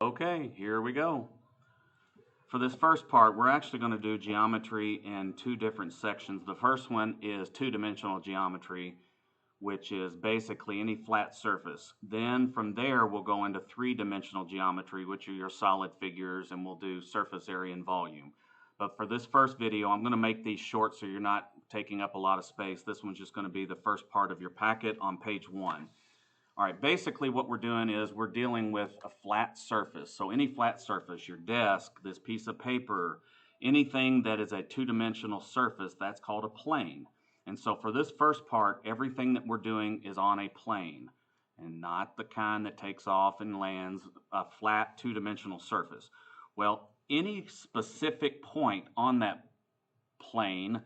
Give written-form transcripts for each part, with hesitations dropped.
Okay, here we go. For this first part, we're actually going to do geometry in two different sections. The first one is two-dimensional geometry, which is basically any flat surface. Then from there, we'll go into three-dimensional geometry, which are your solid figures, and we'll do surface area and volume. But for this first video, I'm going to make these short so you're not taking up a lot of space. This one's just going to be the first part of your packet on page 1. All right, basically what we're doing is we're dealing with a flat surface. So any flat surface, your desk, this piece of paper, anything that is a two-dimensional surface, that's called a plane. And so for this first part, everything that we're doing is on a plane and not the kind that takes off and lands, a flat two-dimensional surface. Well, any specific point on that plane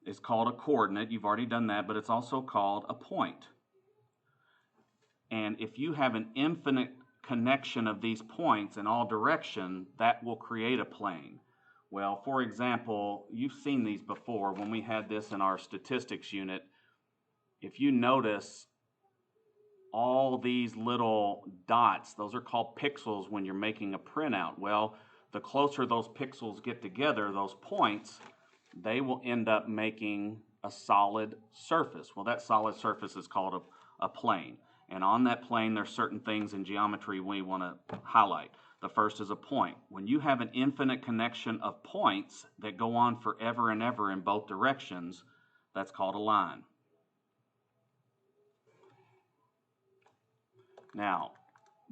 is called a coordinate. You've already done that, but it's also called a point. And if you have an infinite connection of these points in all directions, that will create a plane. Well, for example, you've seen these before when we had this in our statistics unit. If you notice all these little dots, those are called pixels when you're making a printout. Well, the closer those pixels get together, those points, they will end up making a solid surface. Well, that solid surface is called a plane. And on that plane, there's certain things in geometry we want to highlight. The first is a point. When you have an infinite connection of points that go on forever and ever in both directions, that's called a line. Now,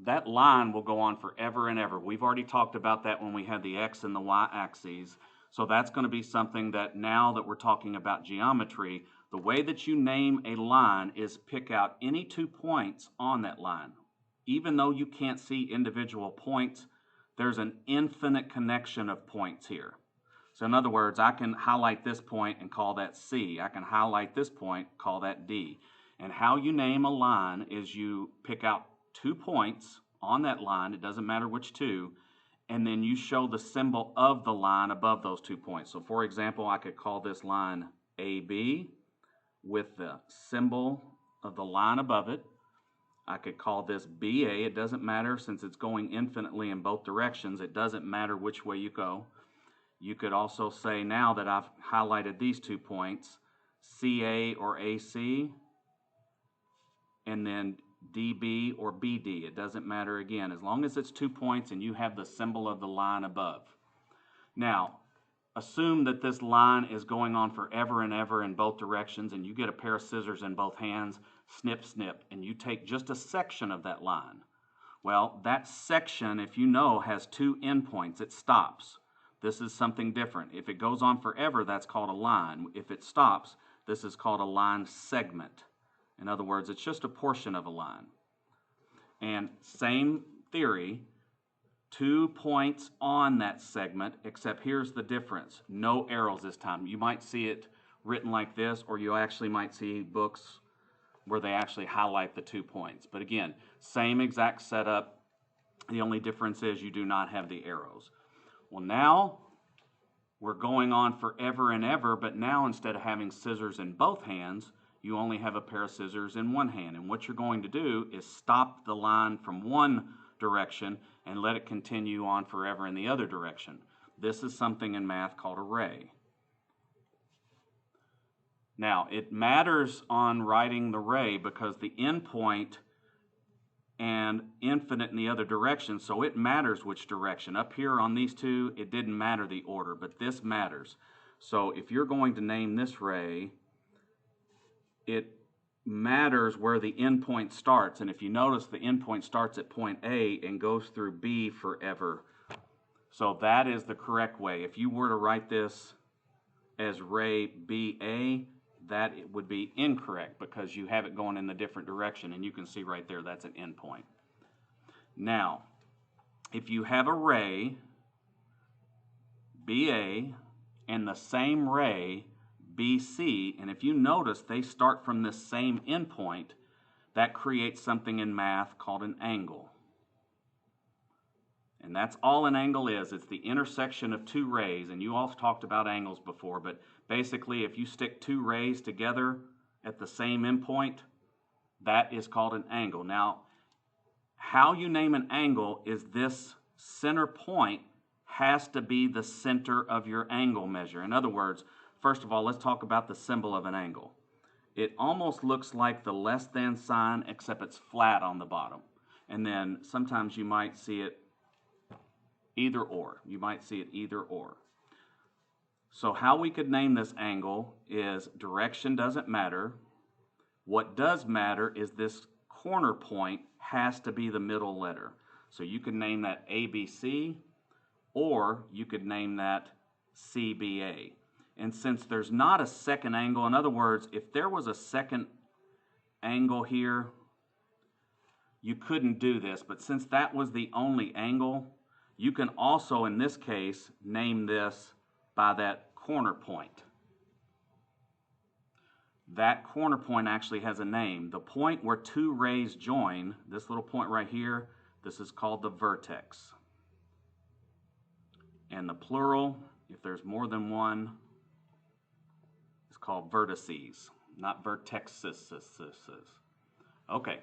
that line will go on forever and ever. We've already talked about that when we had the x and the y axes. So that's going to be something that now that we're talking about geometry, the way that you name a line is pick out any 2 points on that line. Even though you can't see individual points, there's an infinite connection of points here. So in other words, I can highlight this point and call that C. I can highlight this point, call that D. And how you name a line is you pick out 2 points on that line, it doesn't matter which 2, and then you show the symbol of the line above those 2 points. So for example, I could call this line AB with the symbol of the line above it. I could call this BA. It doesn't matter since it's going infinitely in both directions. It doesn't matter which way you go. You could also say now that I've highlighted these 2 points, CA or AC, and then DB or BD. It doesn't matter again, as long as it's 2 points and you have the symbol of the line above. Now, assume that this line is going on forever and ever in both directions, and you get a pair of scissors in both hands, snip, snip, and you take just a section of that line. Well, that section, if you know, has 2 endpoints. It stops. This is something different. If it goes on forever, that's called a line. If it stops, this is called a line segment. In other words, it's just a portion of a line. And same theory, 2 points on that segment, except here's the difference. No arrows this time. You might see it written like this, or you actually might see books where they actually highlight the 2 points. But again, same exact setup. The only difference is you do not have the arrows. Well, now we're going on forever and ever, but now instead of having scissors in both hands, you only have a pair of scissors in one hand. And what you're going to do is stop the line from one direction and let it continue on forever in the other direction. This is something in math called a ray. Now, it matters on writing the ray because the endpoint and infinite in the other direction, so it matters which direction. Up here on these 2, it didn't matter the order, but this matters. So if you're going to name this ray, it matters where the endpoint starts. And if you notice, the endpoint starts at point A and goes through B forever. So that is the correct way. If you were to write this as ray BA, that it would be incorrect because you have it going in the different direction, and you can see right there that's an endpoint. Now, if you have a ray BA and the same ray BC, and if you notice they start from the same endpoint, that creates something in math called an angle. And that's all an angle is. It's the intersection of 2 rays, and you all talked about angles before, but basically if you stick 2 rays together at the same endpoint, that is called an angle. Now, how you name an angle is this center point has to be the center of your angle measure. In other words, first of all, let's talk about the symbol of an angle. It almost looks like the less than sign, except it's flat on the bottom. And then sometimes you might see it either or. You might see it either or. So how we could name this angle is direction doesn't matter. What does matter is this corner point has to be the middle letter. So you could name that ABC, or you could name that CBA. And since there's not a second angle, in other words, if there was a second angle here, you couldn't do this. But since that was the only angle, you can also, in this case, name this by that corner point. That corner point actually has a name. The point where two rays join, this little point right here, this is called the vertex. And the plural, if there's more than one, is called vertices, not vertexes. Okay.